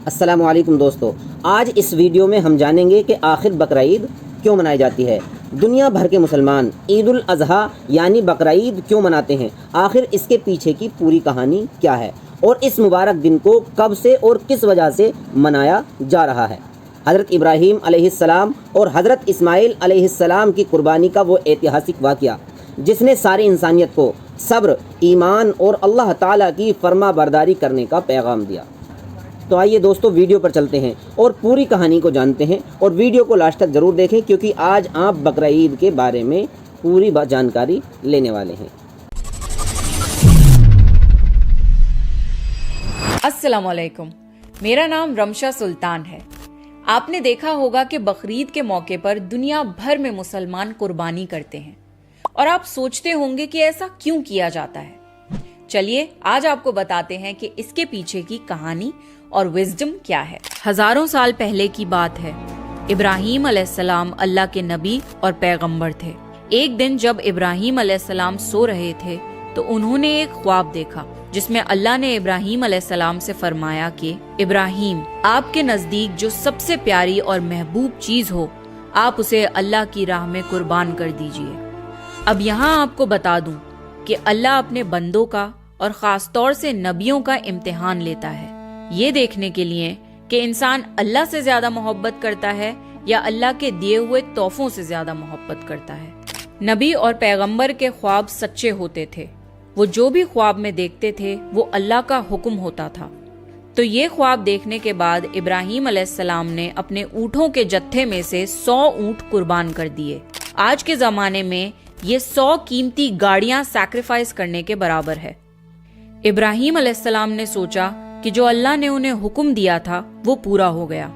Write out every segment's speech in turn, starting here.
السلام علیکم دوستو، آج اس ویڈیو میں ہم جانیں گے کہ آخر بقرعید کیوں منائی جاتی ہے۔ دنیا بھر کے مسلمان عید الاضحیٰ یعنی بقرعید کیوں مناتے ہیں، آخر اس کے پیچھے کی پوری کہانی کیا ہے اور اس مبارک دن کو کب سے اور کس وجہ سے منایا جا رہا ہے۔ حضرت ابراہیم علیہ السلام اور حضرت اسماعیل علیہ السلام کی قربانی کا وہ ایتہاسک واقعہ جس نے ساری انسانیت کو صبر، ایمان اور اللہ تعالیٰ کی فرما برداری کرنے کا پیغام دیا۔ تو آئیے دوستو ویڈیو پر چلتے ہیں اور پوری کہانی کو جانتے ہیں، اور ویڈیو کو لاسٹ تک ضرور دیکھیں کیونکہ آج آپ بقرعید کے بارے میں پوری جانکاری لینے والے ہیں۔ السلام علیکم، میرا نام رمشا سلطان ہے۔ آپ نے دیکھا ہوگا کہ بقرعید کے موقع پر دنیا بھر میں مسلمان قربانی کرتے ہیں، اور آپ سوچتے ہوں گے کہ ایسا کیوں کیا جاتا ہے۔ چلیے آج آپ کو بتاتے ہیں کہ اس کے پیچھے کی کہانی اور وزڈم کیا ہے۔ ہزاروں سال پہلے کی بات ہے۔ ابراہیم علیہ السلام اللہ کے نبی اور پیغمبر تھے۔ ایک دن جب ابراہیم علیہ السلام سو رہے تھے تو انہوں نے ایک خواب دیکھا جس میں اللہ نے ابراہیم علیہ السلام سے فرمایا کہ ابراہیم، آپ کے نزدیک جو سب سے پیاری اور محبوب چیز ہو آپ اسے اللہ کی راہ میں قربان کر دیجئے۔ اب یہاں آپ کو بتا دوں کہ اللہ اپنے بندوں کا اور خاص طور سے نبیوں کا امتحان لیتا ہے، یہ دیکھنے کے لیے کہ انسان اللہ سے زیادہ محبت کرتا ہے یا اللہ کے دیے ہوئے تحفوں سے زیادہ محبت کرتا ہے۔ نبی اور پیغمبر کے خواب سچے ہوتے تھے، وہ جو بھی خواب میں دیکھتے تھے وہ اللہ کا حکم ہوتا تھا۔ تو یہ خواب دیکھنے کے بعد ابراہیم علیہ السلام نے اپنے اونٹوں کے جتھے میں سے 100 اونٹ قربان کر دیے۔ آج کے زمانے میں یہ 100 قیمتی گاڑیاں سیکریفائز کرنے کے برابر ہے۔ ابراہیم علیہ السلام نے سوچا کہ جو اللہ نے انہیں حکم دیا تھا وہ پورا ہو گیا،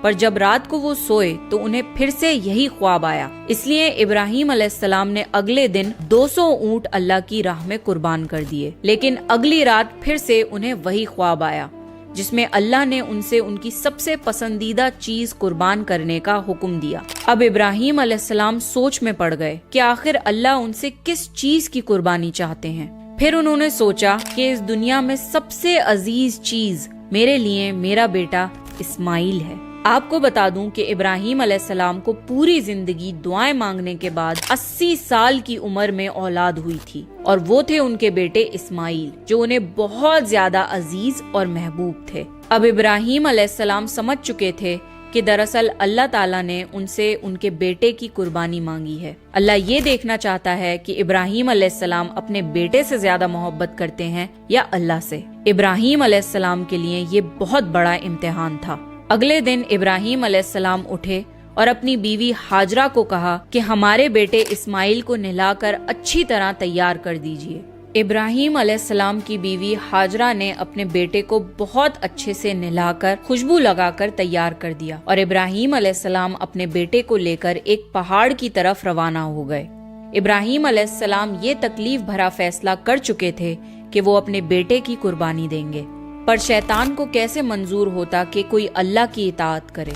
پر جب رات کو وہ سوئے تو انہیں پھر سے یہی خواب آیا۔ اس لیے ابراہیم علیہ السلام نے اگلے دن 200 اونٹ اللہ کی راہ میں قربان کر دیے، لیکن اگلی رات پھر سے انہیں وہی خواب آیا جس میں اللہ نے ان سے ان کی سب سے پسندیدہ چیز قربان کرنے کا حکم دیا۔ اب ابراہیم علیہ السلام سوچ میں پڑ گئے کہ آخر اللہ ان سے کس چیز کی قربانی چاہتے ہیں۔ پھر انہوں نے سوچا کہ اس دنیا میں سب سے عزیز چیز میرے لیے میرا بیٹا اسماعیل ہے۔ آپ کو بتا دوں کہ ابراہیم علیہ السلام کو پوری زندگی دعائیں مانگنے کے بعد 80 سال کی عمر میں اولاد ہوئی تھی، اور وہ تھے ان کے بیٹے اسماعیل جو انہیں بہت زیادہ عزیز اور محبوب تھے۔ اب ابراہیم علیہ السلام سمجھ چکے تھے کہ دراصل اللہ تعالیٰ نے ان سے ان کے بیٹے کی قربانی مانگی ہے۔ اللہ یہ دیکھنا چاہتا ہے کہ ابراہیم علیہ السلام اپنے بیٹے سے زیادہ محبت کرتے ہیں یا اللہ سے۔ ابراہیم علیہ السلام کے لیے یہ بہت بڑا امتحان تھا۔ اگلے دن ابراہیم علیہ السلام اٹھے اور اپنی بیوی ہاجرہ کو کہا کہ ہمارے بیٹے اسماعیل کو نہلا کر اچھی طرح تیار کر دیجئے۔ ابراہیم علیہ السلام کی بیوی ہاجرہ نے اپنے بیٹے کو بہت اچھے سے نہلا کر خوشبو لگا کر تیار کر دیا، اور ابراہیم علیہ السلام اپنے بیٹے کو لے کر ایک پہاڑ کی طرف روانہ ہو گئے۔ ابراہیم علیہ السلام یہ تکلیف بھرا فیصلہ کر چکے تھے کہ وہ اپنے بیٹے کی قربانی دیں گے، پر شیطان کو کیسے منظور ہوتا کہ کوئی اللہ کی اطاعت کرے؟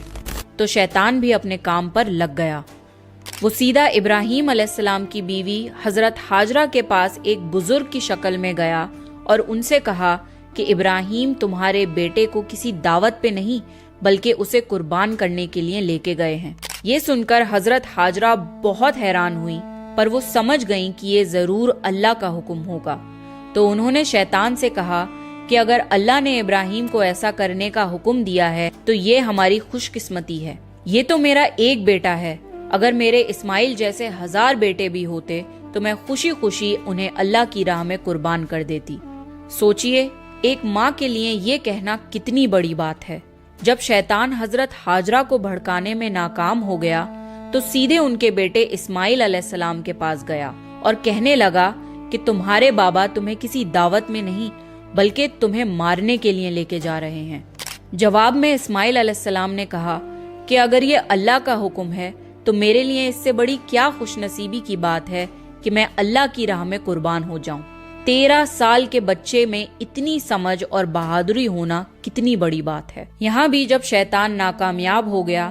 تو شیطان بھی اپنے کام پر لگ گیا۔ وہ سیدھا ابراہیم علیہ السلام کی بیوی حضرت ہاجرہ کے پاس ایک بزرگ کی شکل میں گیا اور ان سے کہا کہ ابراہیم تمہارے بیٹے کو کسی دعوت پہ نہیں بلکہ اسے قربان کرنے کے لیے لے کے گئے ہیں۔ یہ سن کر حضرت ہاجرہ بہت حیران ہوئی، پر وہ سمجھ گئیں کہ یہ ضرور اللہ کا حکم ہوگا۔ تو انہوں نے شیطان سے کہا کہ اگر اللہ نے ابراہیم کو ایسا کرنے کا حکم دیا ہے تو یہ ہماری خوش قسمتی ہے۔ یہ تو میرا ایک بیٹا ہے، اگر میرے اسماعیل جیسے 1000 بیٹے بھی ہوتے تو میں خوشی خوشی انہیں اللہ کی راہ میں قربان کر دیتی۔ سوچئے ایک ماں کے لیے یہ کہنا کتنی بڑی بات ہے۔ جب شیطان حضرت ہاجرہ کو بھڑکانے میں ناکام ہو گیا تو سیدھے ان کے بیٹے اسماعیل علیہ السلام کے پاس گیا اور کہنے لگا کہ تمہارے بابا تمہیں کسی دعوت میں نہیں بلکہ تمہیں مارنے کے لیے لے کے جا رہے ہیں۔ جواب میں اسماعیل علیہ السلام نے کہا کہ اگر یہ اللہ کا حکم ہے تو میرے لیے اس سے بڑی کیا خوش نصیبی کی بات ہے کہ میں اللہ کی راہ میں قربان ہو جاؤں۔ 13 سال کے بچے میں اتنی سمجھ اور بہادری ہونا کتنی بڑی بات ہے۔ یہاں بھی جب شیطان ناکامیاب ہو گیا